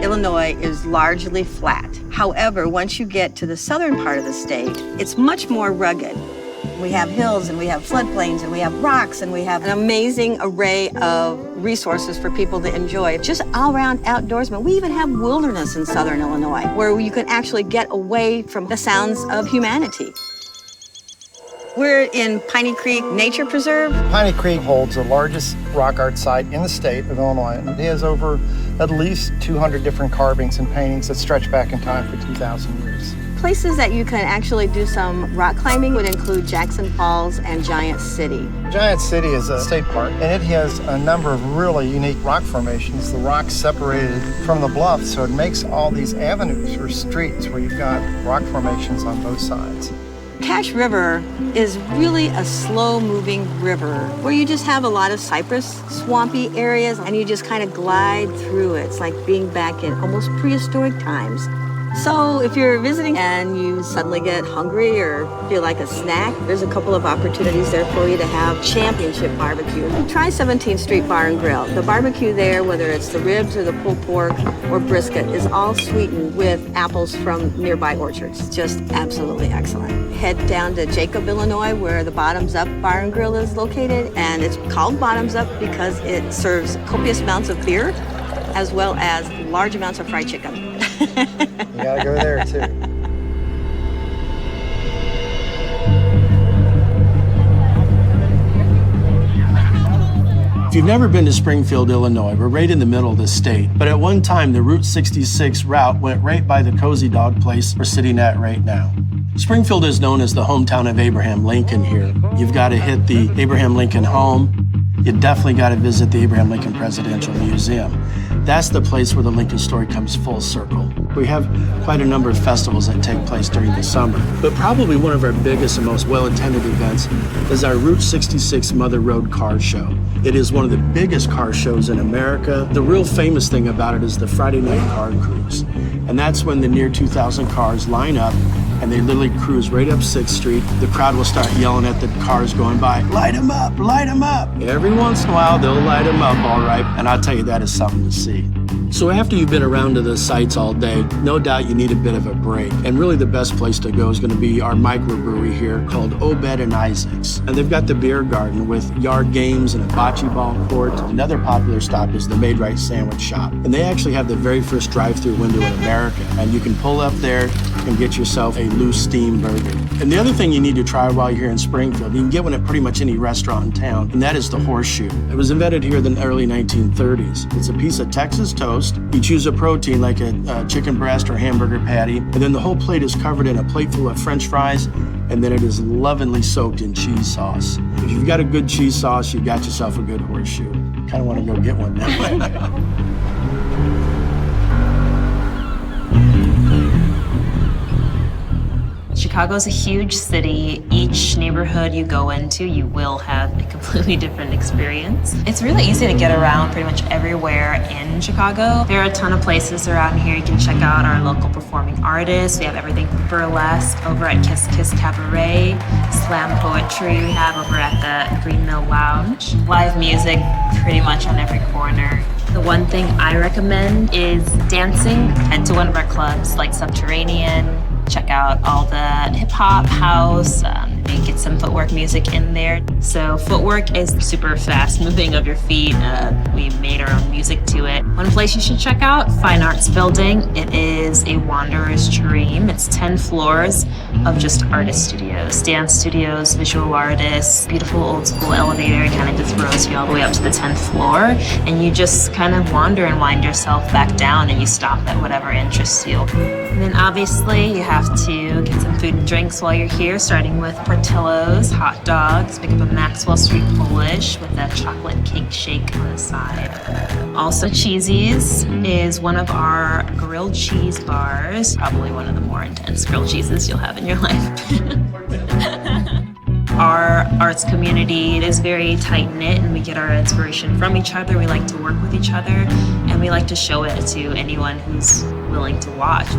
Illinois is largely flat. However, once you get to the southern part of the state, it's much more rugged. We have hills and we have floodplains and we have rocks and we have an amazing array of resources for people to enjoy. Just all-around outdoorsmen. We even have wilderness in southern Illinois where you can actually get away from the sounds of humanity. We're in Piney Creek Nature Preserve. Piney Creek holds the largest rock art site in the state of Illinois, and it has over at least 200 different carvings and paintings that stretch back in time for 2,000 years. Places that you can actually do some rock climbing would include Jackson Falls and Giant City. Giant City is a state park, and it has a number of really unique rock formations. The rock's separated from the bluff, so it makes all these avenues or streets where you've got rock formations on both sides. Cache River is really a slow-moving river where you just have a lot of cypress, swampy areas, and you just kind of glide through it. It's like being back in almost prehistoric times. So if you're visiting and you suddenly get hungry or feel like a snack, there's a couple of opportunities there for you to have championship barbecue. Try 17th Street Bar and Grill. The barbecue there, whether it's the ribs or the pulled pork or brisket, is all sweetened with apples from nearby orchards. Just absolutely excellent. Head down to Jacob, Illinois, where the Bottoms Up Bar and Grill is located. And it's called Bottoms Up because it serves copious amounts of beer as well as large amounts of fried chicken. You gotta go there too. If you've never been to Springfield, Illinois, we're right in the middle of the state. But at one time, the Route 66 route went right by the Cozy Dog place we're sitting at right now. Springfield is known as the hometown of Abraham Lincoln here. You've got to hit the Abraham Lincoln home. You definitely got to visit the Abraham Lincoln Presidential Museum. That's the place where the Lincoln story comes full circle. We have quite a number of festivals that take place during the summer, but probably one of our biggest and most well-attended events is our Route 66 Mother Road Car Show. It is one of the biggest car shows in America. The real famous thing about it is the Friday night car cruise. And that's when the near 2,000 cars line up and they literally cruise right up 6th Street. The crowd will start yelling at the cars going by, light them up, light them up. Every once in a while, they'll light them up, all right. And I'll tell you, that is something to see. So after you've been around to the sites all day, no doubt you need a bit of a break. And really the best place to go is going to be our microbrewery here called Obed and Isaac's. And they've got the beer garden with yard games and a bocce ball court. Another popular stop is the Made Right Sandwich Shop. And they actually have the very first drive-through window in America. And you can pull up there and get yourself a loose steam burger. And the other thing you need to try while you're here in Springfield, you can get one at pretty much any restaurant in town, and that is the horseshoe. It was invented here in the early 1930s. It's a piece of Texas toast. You choose a protein like a chicken breast or hamburger patty, and then the whole plate is covered in a plate full of French fries, and then it is lovingly soaked in cheese sauce. If you've got a good cheese sauce, you got yourself a good horseshoe. Kind of want to go get one now. Chicago's a huge city. Each neighborhood you go into, you will have a completely different experience. It's really easy to get around pretty much everywhere in Chicago. There are a ton of places around here. You can check out our local performing artists. We have everything from burlesque over at Kiss Kiss Cabaret, slam poetry we have over at the Green Mill Lounge, live music pretty much on every corner. The one thing I recommend is dancing. Head to one of our clubs like Subterranean. Check out all the hip-hop, house, maybe get some footwork music in there. So footwork is super fast moving of your feet. We made our own music to it. One place you should check out, Fine Arts Building. It is a wanderer's dream. It's 10 floors of just artist studios, dance studios, visual artists, beautiful old school elevator. It kind of just throws you all the way up to the 10th floor. And you just kind of wander and wind yourself back down and you stop at whatever interests you. And then obviously you have to get some food and drinks while you're here, starting with Portillo's, hot dogs, pick up a Maxwell Street Polish with a chocolate cake shake on the side. Also Cheesy's is one of our grilled cheese bars, probably one of the more intense grilled cheeses you'll have in your life. Our arts community is very tight-knit and we get our inspiration from each other. We like to work with each other and we like to show it to anyone who's willing to watch.